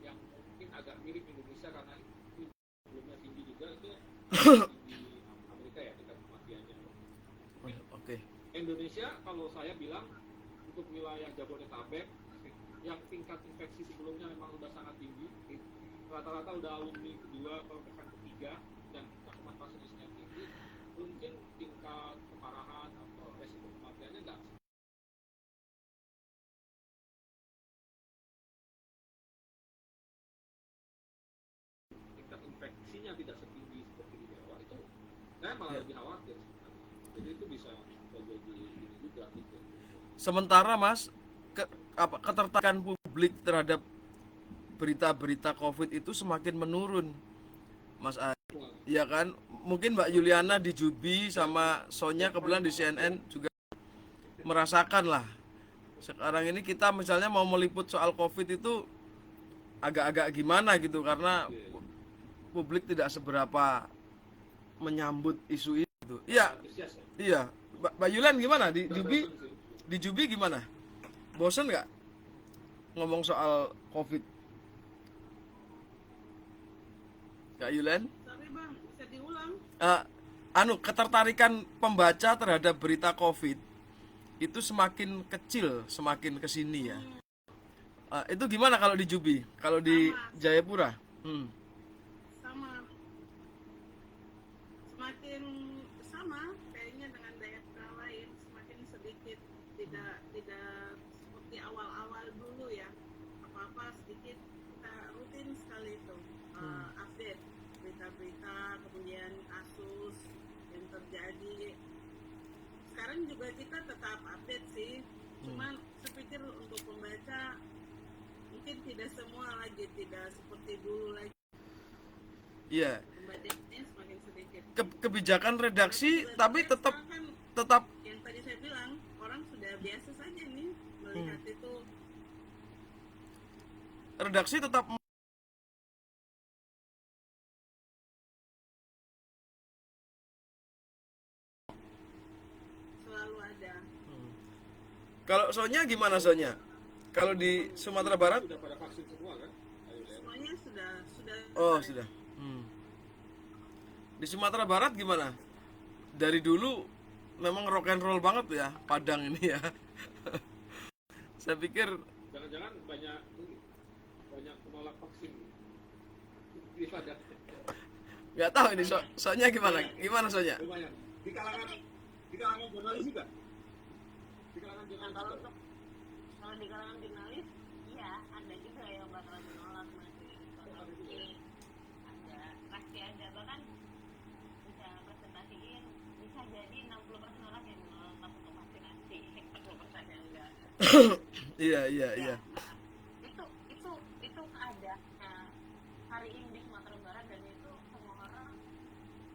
yang mungkin agak mirip Indonesia karena itu sebelumnya tinggi juga itu di Amerika ya tingkat kematiannya. Oke. Indonesia kalau saya bilang untuk wilayah Jabodetabek yang tingkat infeksi sebelumnya memang sudah sangat tinggi, rata-rata udah alumni kedua atau bahkan ketiga dan cakupan kasusnya tinggi, mungkin tingkat keparahan atau resiko kematiannya nggak tingkat infeksinya tidak setinggi seperti di Jawa itu saya malah lebih khawatir sebenarnya. Jadi itu bisa jadi ini juga gitu. Sementara Mas ketertarikan publik terhadap berita-berita COVID itu semakin menurun, Mas Ari. Ya kan, mungkin Mbak Yuliana di Jubi sama Sonya kebetulan di CNN juga merasakan lah. Sekarang ini kita misalnya mau meliput soal COVID itu agak-agak gimana gitu karena publik tidak seberapa menyambut isu itu. Iya, iya. Mbak Yulian gimana di Jubi? Di Jubi gimana? Bosen nggak ngomong soal COVID? Kak Yulian? Sorry bang, bisa diulang? Ketertarikan pembaca terhadap berita COVID itu semakin kecil, semakin kesini ya. Itu gimana kalau di Jubi? Kalau di Jayapura? Sama. Semakin sama kayaknya dengan daerah lain, semakin sedikit tidak seperti awal-awal dulu ya. Apa-apa sedikit kita rutin sekali itu update berita-berita, kemudian kasus yang terjadi. Sekarang juga kita tetap update sih, cuman saya pikir untuk pembaca mungkin tidak semua lagi, tidak seperti dulu lagi. Iya. Pembacanya semakin sedikit. Kebijakan redaksi Juga tapi sebenarnya tetap sekarang kan tetap yang tadi saya bilang, orang sudah biasa saja nih melihat itu. redaksi tetap Selalu ada. Kalau Sonya gimana Sonya? Kalau di Sumatera Barat? sudah pada vaksin semua kan? Semuanya sudah Oh, sudah. Di Sumatera Barat gimana? Dari dulu memang rock and roll banget ya Padang ini ya. Saya pikir Jangan-jangan banyak penolak vaksin di Padang. nggak tahu ini Sonya gimana? Gimana Sonya? Lumayan. Di kalangan jurnalis juga. Di kalangan jurnalis Kalau juga. untuk kalau di kalangan jurnalis, iya ada juga yang bakalan menolak masih ada pasti ada, bahkan bisa presentasiin bisa jadi 60% orang yang menolak untuk vaksinasi, 40% yang enggak. Iya. Itu ada hari ini di Sumatera Barat, dan itu semua orang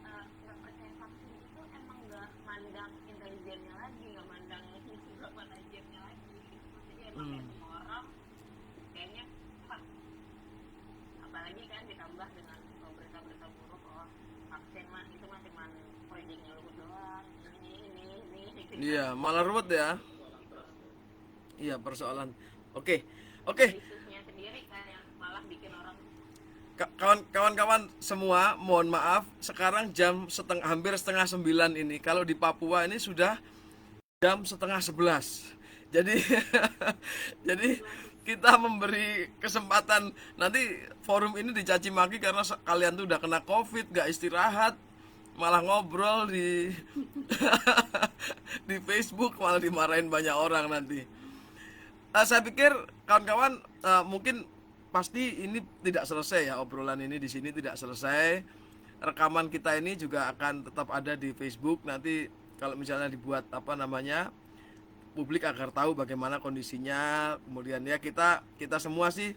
nggak percaya vaksin itu emang nggak mandang intelijennya lagi, nggak mandang berapa tajamnya lagi. Jadi emang kayak semua orang kayaknya apalagi kan ditambah dengan berita-berita buruk, vaksin mah itu mah cuma proyeknya lu doang, ini gitu. Iya, malah ruwet ya. Iya, persoalan. Oke. Isusnya sendiri kan yang malah bikin orang Kawan-kawan semua, mohon maaf, sekarang hampir setengah 9 ini. Kalau di Papua ini sudah jam setengah 11. Jadi jadi kita memberi kesempatan, nanti forum ini dicaci maki karena kalian tuh udah kena COVID, gak istirahat, malah ngobrol di di Facebook malah dimarahin banyak orang nanti. Saya pikir kawan-kawan, mungkin pasti ini tidak selesai ya, obrolan ini di sini tidak selesai. Rekaman kita ini juga akan tetap ada di Facebook nanti kalau misalnya dibuat apa namanya publik agar tahu bagaimana kondisinya. Kemudian ya kita semua sih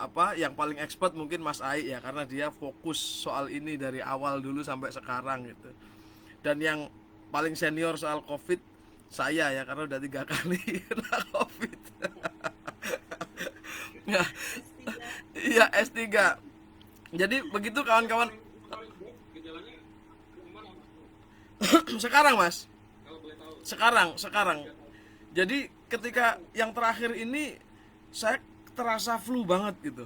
apa yang paling expert mungkin Mas Ai ya, karena dia fokus soal ini dari awal dulu sampai sekarang gitu. Dan yang paling senior soal COVID saya ya, karena udah 3 kali kena COVID. Ya, iya S3. Jadi begitu kawan-kawan. Gejalanya kemana? Sekarang Mas, Kalau boleh tahu. sekarang. Jadi ketika yang terakhir ini saya terasa flu banget gitu.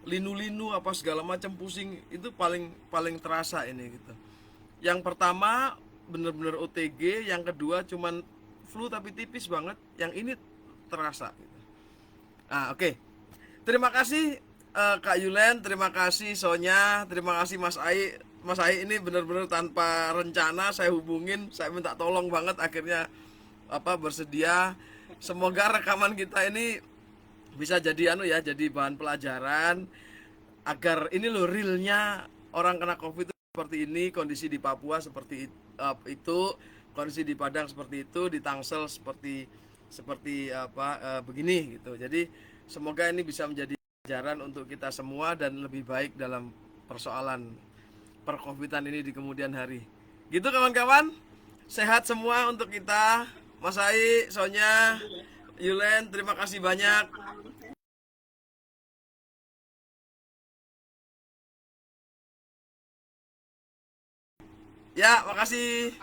Linu-linu apa segala macam pusing itu paling terasa ini gitu. Yang pertama bener-bener OTG, yang kedua cuman flu tapi tipis banget, yang ini terasa gitu. Oke. Terima kasih Kak Yulen, terima kasih Sonya, terima kasih Mas Ai. Mas Ai ini benar-benar tanpa rencana saya hubungin, saya minta tolong banget akhirnya bersedia. Semoga rekaman kita ini bisa jadi jadi bahan pelajaran agar ini loh realnya orang kena COVID itu seperti ini, kondisi di Papua seperti itu, kondisi di Padang seperti itu, di Tangsel seperti begini gitu. Jadi semoga ini bisa menjadi pelajaran untuk kita semua dan lebih baik dalam persoalan percovidan ini di kemudian hari. Gitu kawan-kawan. Sehat semua untuk kita. Mas Ai, Sonya, Yulen, terima kasih banyak. Ya, makasih.